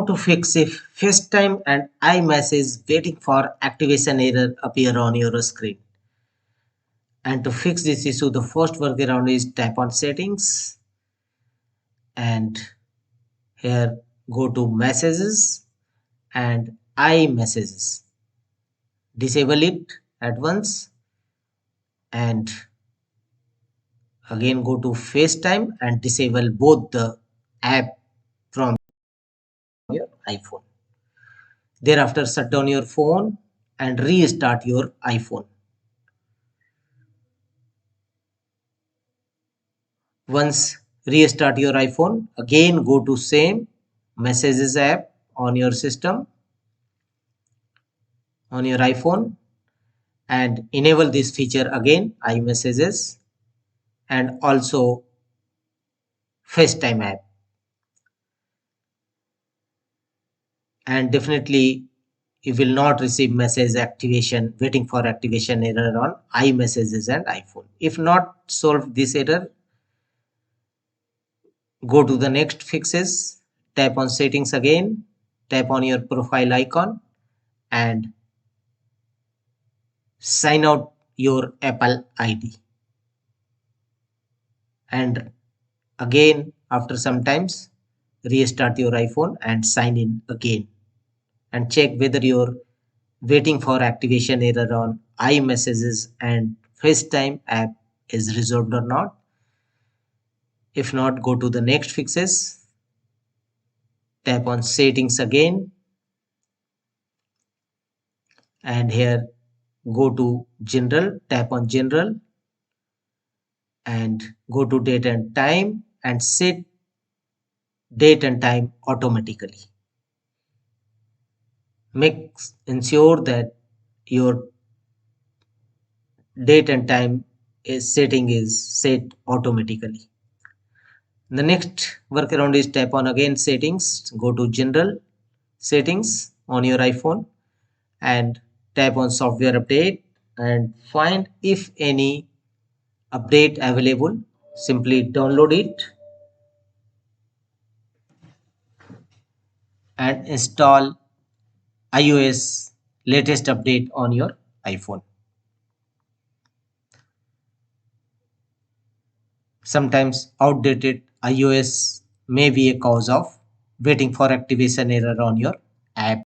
to fix if FaceTime and iMessage waiting for activation error appear on your screen. And to fix this issue, the first workaround is tap on settings and here go to messages and iMessages. Disable it at once and again go to FaceTime and disable both the app from your iPhone. Thereafter, shut down your phone and restart your iPhone. Once restart your iPhone, again go to same messages app on your system, on your iPhone, and enable this feature again, iMessages, and also FaceTime app. And definitely you will not receive message activation waiting for activation error on iMessages and iPhone. If not solve this error, go to the next fixes, tap on settings again, tap on your profile icon and sign out your Apple ID. And again after some times restart your iPhone and sign in again and check whether your waiting for activation error on iMessages and FaceTime app is resolved or not. If not, go to the next fixes, tap on settings again and here go to general, tap on general and go to date and time and set date and time automatically. Ensure that your date and time setting is set automatically. The next workaround is tap on again settings, go to general settings on your iPhone and tap on software update and find if any update available. Simply download it and install iOS latest update on your iPhone. Sometimes outdated iOS may be a cause of waiting for activation error on your app.